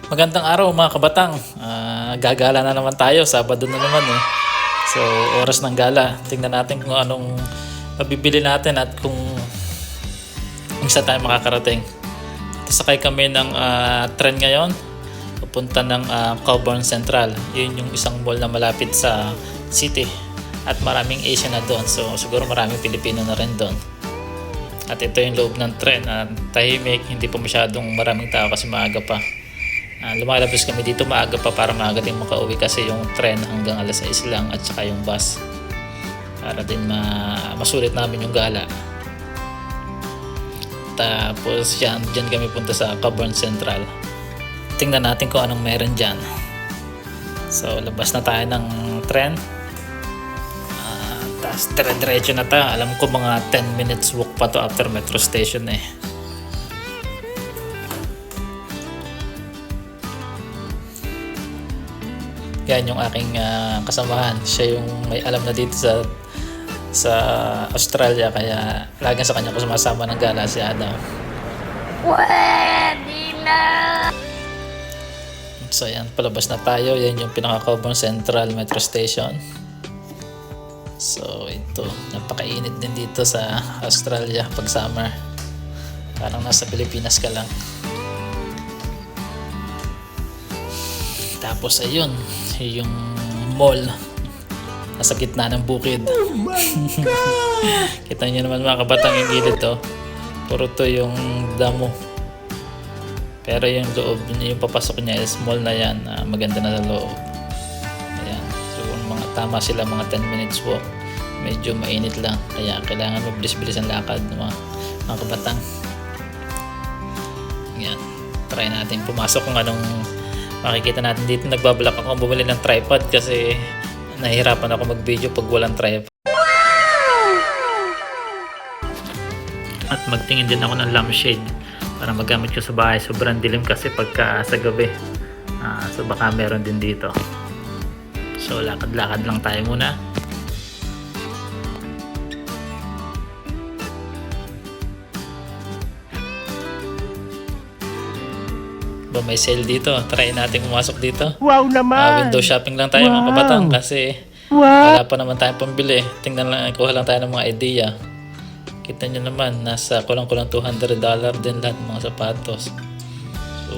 Magandang araw mga kabatang. Gagala na naman tayo. Sabado na naman eh. So oras ng gala. Tingnan natin kung anong mabibili natin at kung saan tayo makakarating. Sakay kami ng tren ngayon. Pupunta ng Coburn Central. Yun yung isang mall na malapit sa city. At maraming Asian na doon. So siguro maraming Pilipino na rin doon. At ito yung loob ng tren. Tahimik. Hindi pa masyadong maraming tao kasi maaga pa. Lumalabas kami dito maaga pa para maaga din makauwi kasi yung tren hanggang alas 6 lang at saka yung bus para din masulit namin yung gala. Tapos dyan kami punta sa Coburn Central. Tingnan natin kung anong meron dyan. So labas na tayo ng tren. Tapos dire-diretso na tayo. Alam ko mga 10 minutes walk pa to after metro station eh. Yan yung aking kasamahan. Siya yung may alam na dito sa Australia kaya laging sa kanya ko sumasama ng gala si Adam. Pwede na! So yan, palabas na tayo. Yan yung pinaka-Coburn Central Metro Station. So ito, napakainit din dito sa Australia pag summer. Parang nasa Pilipinas ka lang. Tapos ayun, yung mall nasa gitna ng bukid. Oh my God! Kita niyo naman mga kabatang yung gilid to. Puro to yung damo. Pero yung loob, yung papasok niya is mall na yan. Maganda na sa loob. Ayan. So mga tama sila mga 10 minutes walk. Medyo mainit lang. Kaya kailangan mabilis-bilis ang lakad mga kabatang. Ayan. Try natin pumasok kung anong makikita natin dito. Nagbabalak ako bumili ng tripod kasi nahihirapan ako mag-video pag walang tripod. At magtingin din ako ng lampshade para magamit ko sa bahay. Sobrang dilim kasi pagka sa gabi. So baka meron din dito. So lakad-lakad lang tayo muna. May sale dito. Try natin pumasok dito. Wow naman! Window shopping lang tayo mga kabatang kasi wala pa naman tayong pambili. Tingnan lang, kuha lang tayo ng mga idea. Kita nyo naman, nasa kulang-kulang $200 din lahat ng mga sapatos. So,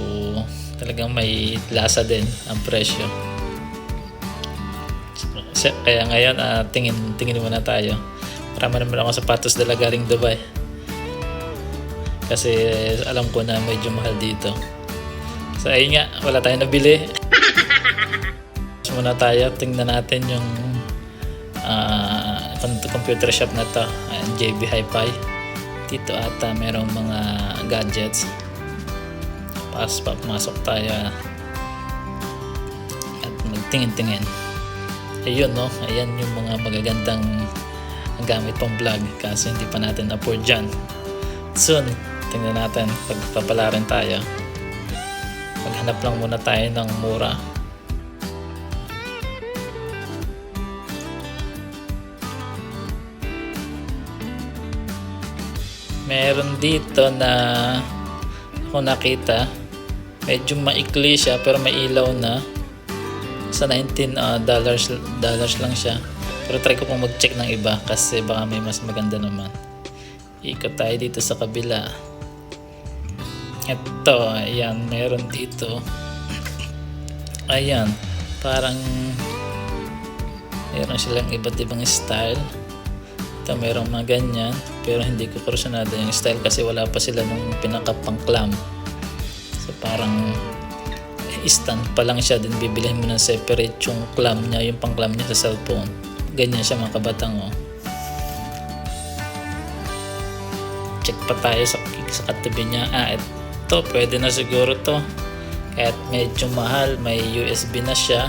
talagang may lasa din ang presyo. So, kaya ngayon, tingin muna tayo. Marami naman ako sapatos dala galing Dubai. Kasi alam ko na medyo mahal dito. So ayun nga, wala tayong nabili. So muna tayo, tingnan natin yung computer shop na to, JB Hi-Fi. Dito ata merong mga gadgets. Pumasok tayo at magtingin-tingin. Ayun no, ayan yung mga magagandang gamit pang vlog kasi hindi pa natin afford dyan. Soon, tingnan natin, pagpapalarin tayo. Maghanap lang muna tayo ng mura. Meron dito na ako nakita. Medyo maikli siya pero may ilaw na. Sa $19 lang siya. Pero try ko pong mag-check ng iba kasi baka may mas maganda naman. Ikot tayo dito sa kabila. Ito, ayan, meron dito. Ayan, parang meron silang iba't ibang style. Ito, merong mga ganyan. Pero hindi ko kursunado yung style kasi wala pa sila nung pinakapang clam. So parang stand pa lang siya. Din bibilihin mo ng separate yung clam niya, yung pang clam niya sa cellphone. Ganyan siya mga kabatang oh. Check pa tayo sa katabi niya. Ito, pwede na siguro to. Kahit medyo mahal, may USB na siya.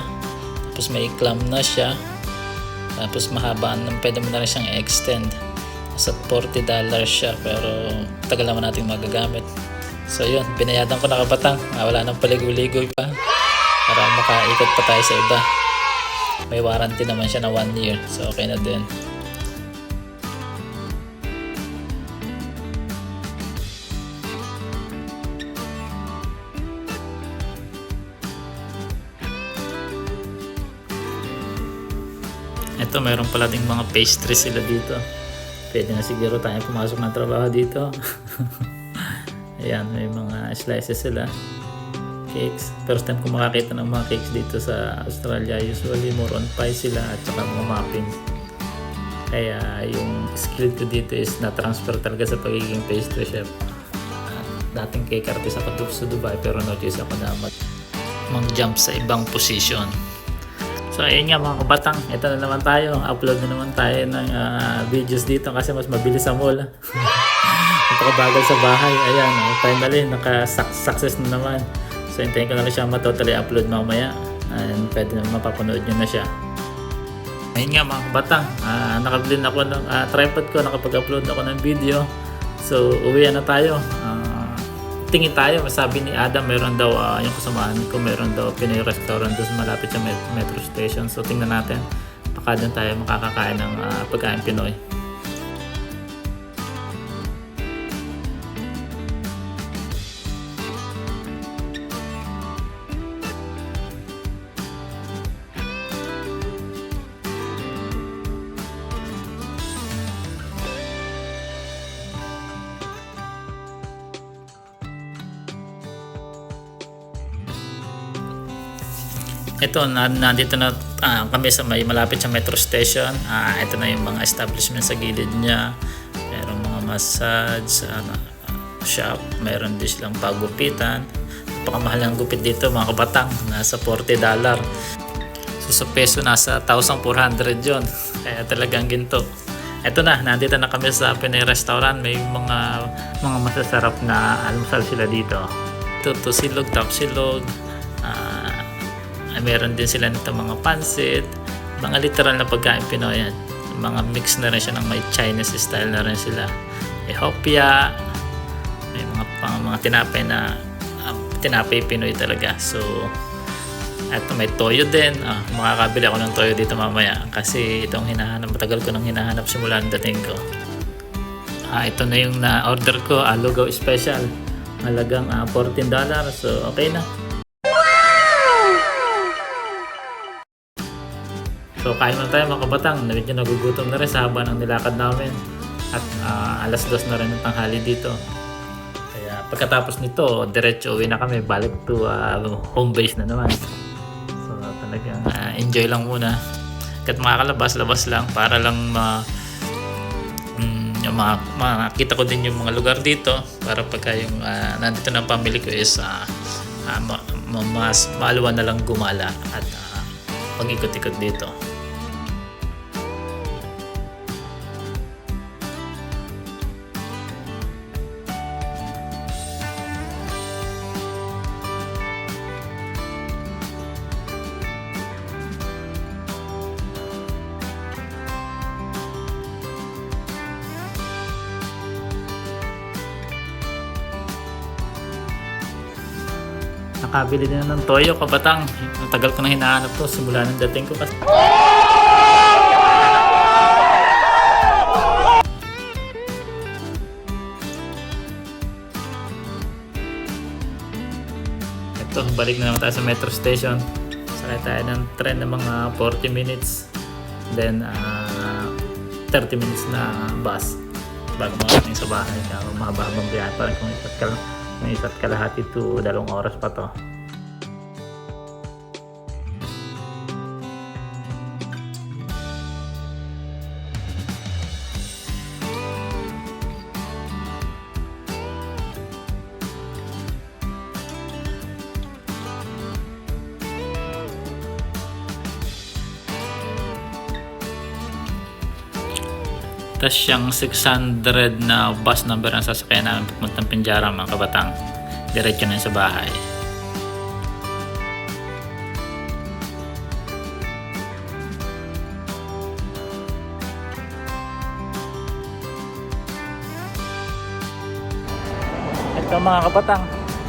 Tapos may clamp na siya. Tapos mahaba, pwede mo na rin siyang extend. Sa $40 siya, pero tagal naman natin magagamit. So yun, binayadan ko na kabatang. Wala nang paligoy-ligoy pa. Para makaikot pa tayo sa iba. May warranty naman siya na 1 year. So okay na din. Ito, meron pala ding mga pastry sila dito. Pwede na siguro tayo pumasok ng trabaho dito. Ayan, may mga slices sila. Cakes. First time ko makakita ng mga cakes dito sa Australia. Usually more on pie sila at saka mga muffins. Kaya yung skill ko dito is na-transfer talaga sa pagiging pastry chef. Dating cake artist ako sa Dubai pero notice ako na mag-jump sa ibang position. So ayun nga mga kabatang, ito na naman tayo. Upload na naman tayo ng videos dito kasi mas mabilis sa mall. Napakabagal sa bahay. Ayan, finally naka-success na naman. So hintayin ko na lang siya matotally upload mamaya. And pwede na mapapanood nyo na siya. Ayun nga mga kabatang, nakabili na ako ng tripod ko, nakapag-upload ako ng video. So uwi na tayo. Tingin tayo, sabi ni Adam, meron daw yung kasamahan ko, meron daw Pinoy restaurant doon malapit sa metro station. So tingnan natin, baka doon tayo makakakain ng pagkain Pinoy. Ito, nandito na kami sa may malapit sa metro station. Ito na yung mga establishment sa gilid niya. Meron mga massage, shop. Meron din silang pagupitan. Napakamahal ang gupit dito mga kabatang. Nasa $40. So sa peso nasa 1,400 yun. Kaya talagang ginto. Ito na, nandito na kami sa Pinoy restaurant. May mga masasarap na almusal sila dito. Ito, silog, tapsilog. Meron din sila nito mga pansit, mga literal na pagkain Pinoy. Mga mix na rin siya ng may Chinese style na rin sila. May hopya, may mga tinapay na tinapay Pinoy talaga. So eto, may toyo din. Makakabili ako ng toyo dito mamaya kasi itong hinahanap, matagal ko nang hinahanap simula ng dating ko. Ito na yung na-order ko, lugaw special. Halagang $14. So okay na. So kain na tayo mga kabatang. Medyo nagugutom na rin sa haba ng nilakad namin. At alas 2 na rin ng tanghali dito. Kaya pagkatapos nito, diretso uwi na kami. Balik to home base na naman. So talagang enjoy lang muna. Kahit makakalabas-labas lang para lang makita ko din yung mga lugar dito. Para pagka yung nandito ng family ko is mas maaluan na lang gumala at pag-ikot-ikot dito. Nakabili din na ng toyo kabatang. Ang tagal ko na hinahanap to simula ng dating ko kasi. Ito, balik na naman tayo sa metro station. Sakay tayo ng tren ng mga 40 minutes. Then 30 minutes na bus bago makarating sa bahay. Mahaba-habang biyahe pa rin kung isa't kalahati to 2 oras pa to. Tapos yung 600 na bus number ang sasakyan namin papuntang Pinjarra mga kabatang. Diretso na sa bahay. Ito mga kabatang,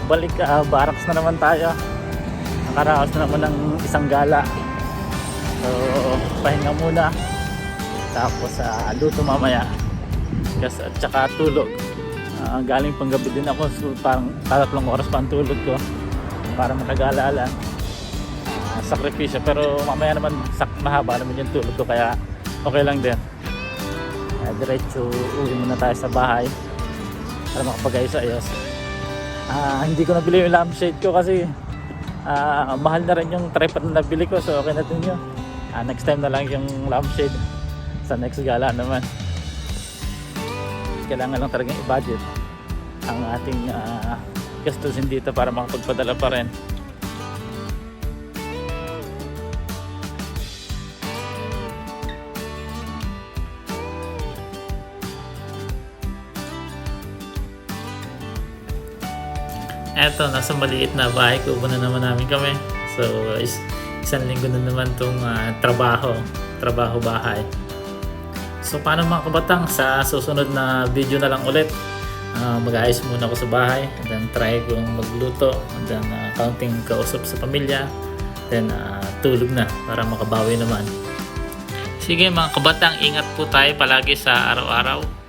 balik barracks na naman tayo. Nakaraos na naman ng isang gala. So pahinga muna. Tapos luto mamaya kasi at saka tulog. Galing pang gabi din ako, so parang 3 oras pa ang tulog ko para makagala lang. sakripisyo, pero mamaya naman mahaba naman yung tulog ko, kaya okay lang din. Diretso uwi muna tayo sa bahay para makapag-ayos-ayos. Hindi ko nabili yung lampshade ko kasi mahal na rin yung tripod na nabili ko, so okay na din yun. Next time na lang yung lampshade sa next gala naman. Kailangan lang talagang i-budget ang ating gastusin dito para makapagpadala pa rin. Eto, nasa maliit na bahay kubo na naman namin kami. So, isang linggo na naman itong trabaho bahay. So, paano mga kabatang, sa susunod na video na lang ulit. Mag-aayos muna ako sa bahay, and then try kong magluto, and then kaunting kausap sa pamilya, then tulog na para makabawi naman. Sige mga kabatang, ingat po tayo palagi sa araw-araw.